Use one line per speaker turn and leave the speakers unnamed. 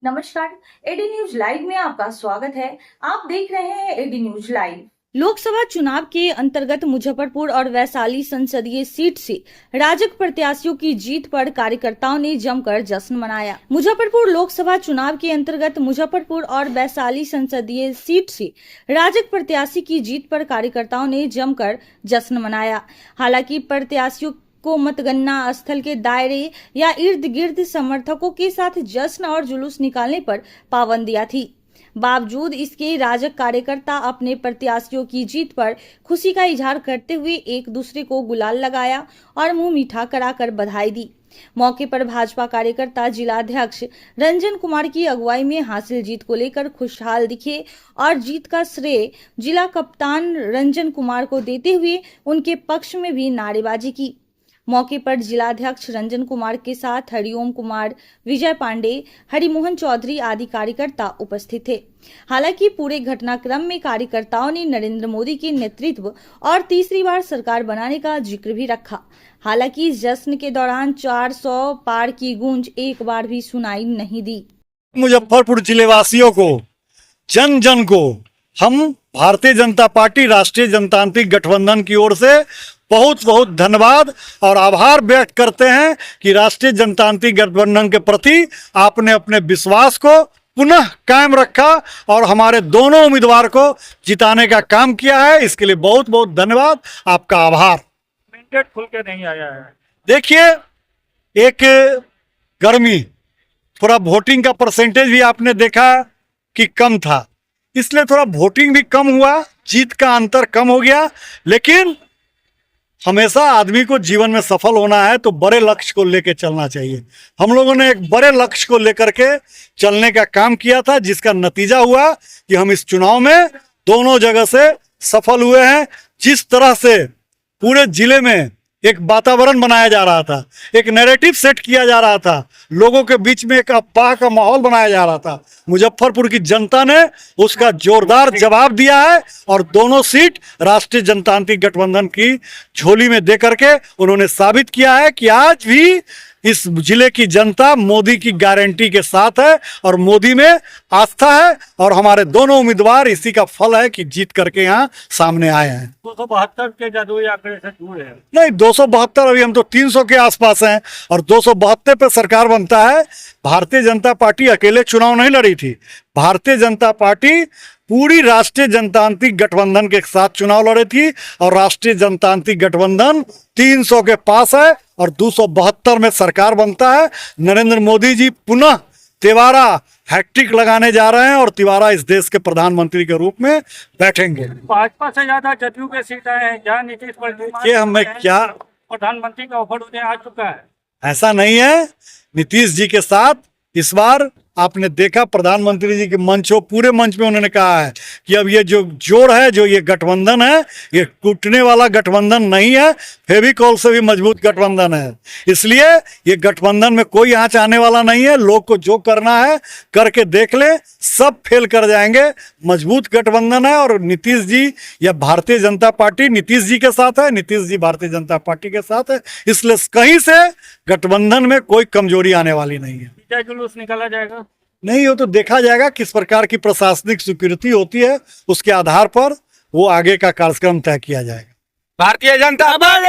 नमस्कार, AD news live में आपका स्वागत है। आप देख रहे हैं एडी न्यूज लाइव। लोकसभा चुनाव के अंतर्गत मुजफ्फरपुर और वैशाली संसदीय सीट से राजग प्रत्याशियों की जीत पर कार्यकर्ताओं ने जमकर जश्न मनाया। मुजफ्फरपुर लोकसभा चुनाव के अंतर्गत मुजफ्फरपुर और वैशाली संसदीय सीट से राजग प्रत्याशी की जीत पर कार्यकर्ताओं ने जमकर जश्न मनाया। हालांकि प्रत्याशियों को मतगणना स्थल के दायरे या इर्द गिर्द समर्थकों के साथ जश्न और जुलूस निकालने पर पाबंदियां थी। बावजूद इसके राजग कार्यकर्ता अपने प्रत्याशियों की जीत पर खुशी का इजहार करते हुए एक दूसरे को गुलाल लगाया और मुंह मीठा कराकर बधाई दी। मौके पर भाजपा कार्यकर्ता जिलाध्यक्ष रंजन कुमार की अगुवाई में हासिल जीत को लेकर खुशहाल दिखे और जीत का श्रेय जिला कप्तान रंजन कुमार को देते हुए उनके पक्ष में भी नारेबाजी की। मौके पर जिलाध्यक्ष रंजन कुमार के साथ हरिओम कुमार, विजय पांडे, हरिमोहन चौधरी आदि कार्यकर्ता उपस्थित थे। हालांकि पूरे घटनाक्रम में कार्यकर्ताओं ने नरेंद्र मोदी के नेतृत्व और तीसरी बार सरकार बनाने का जिक्र भी रखा। हालांकि इस जश्न के दौरान 400 पार की गूंज एक बार भी सुनाई नहीं दी।
मुजफ्फरपुर जिले वासियों को, जन जन को हम भारतीय जनता पार्टी राष्ट्रीय जनतांत्रिक गठबंधन की ओर से बहुत बहुत धन्यवाद और आभार व्यक्त करते हैं कि राष्ट्रीय जनतांत्रिक गठबंधन के प्रति आपने अपने विश्वास को पुनः कायम रखा और हमारे दोनों उम्मीदवार को जिताने का काम किया है। इसके लिए बहुत बहुत धन्यवाद, आपका आभार।
मैंडेट खुल के नहीं आया है।
देखिए, एक गर्मी, थोड़ा वोटिंग का परसेंटेज भी आपने देखा कि कम था, इसलिए थोड़ा वोटिंग भी कम हुआ, जीत का अंतर कम हो गया। लेकिन हमेशा आदमी को जीवन में सफल होना है तो बड़े लक्ष्य को लेकर चलना चाहिए। हम लोगों ने एक बड़े लक्ष्य को लेकर के चलने का काम किया था, जिसका नतीजा हुआ कि हम इस चुनाव में दोनों जगह से सफल हुए हैं। जिस तरह से पूरे जिले में एक वातावरण बनाया जा रहा था, एक नैरेटिव सेट किया जा रहा था, लोगों के बीच में एक अफवाह का माहौल बनाया जा रहा था, मुजफ्फरपुर की जनता ने उसका जोरदार जवाब दिया है और दोनों सीट राष्ट्रीय जनतांत्रिक गठबंधन की झोली में दे करके उन्होंने साबित किया है कि आज भी इस जिले की जनता मोदी की गारंटी के साथ है और मोदी में आस्था है और हमारे दोनों उम्मीदवार इसी का फल है कि जीत करके यहाँ सामने आए हैं।
272 के जादुई आंकड़े से जुड़े हैं।
नहीं, 272 अभी हम तो 300 के आसपास हैं और 272 पे सरकार बनता है। भारतीय जनता पार्टी अकेले चुनाव नहीं लड़ी थी, भारतीय जनता पार्टी पूरी राष्ट्रीय जनतांत्रिक गठबंधन के साथ चुनाव लड़ी थी और राष्ट्रीय जनतांत्रिक गठबंधन 300 के पास है और 272 में सरकार बनता है। नरेंद्र मोदी जी पुनः तिवारा हैट्रिक लगाने जा रहे हैं और तिवारा इस देश के प्रधानमंत्री के रूप में बैठेंगे।
भाजपा से ज्यादा जदयू के सीट आए हैं, जहाँ नीतीश
ये हमें क्या
प्रधानमंत्री का ऑफर उन्हें आ चुका है।
ऐसा नहीं है। नीतीश जी के साथ इस बार आपने देखा प्रधानमंत्री जी के मंच हो, पूरे मंच में उन्होंने कहा है कि अब ये जो जोड़ है, जो ये गठबंधन है, ये टूटने वाला गठबंधन नहीं है, फेविकॉल से भी मजबूत गठबंधन है। इसलिए ये गठबंधन में कोई आंच आने वाला नहीं है। लोग को जो करना है करके देख ले, सब फेल कर जाएंगे। मजबूत गठबंधन है और नीतीश जी या भारतीय जनता पार्टी नीतीश जी के साथ है, नीतीश जी भारतीय जनता पार्टी के साथ है। इसलिए कहीं से गठबंधन में कोई कमजोरी आने वाली नहीं है।
जुलूस निकाला जाएगा
नहीं, हो तो देखा जाएगा किस प्रकार की प्रशासनिक स्वीकृति होती है, उसके आधार पर वो आगे का कार्यक्रम तय किया जाएगा।
भारतीय जनता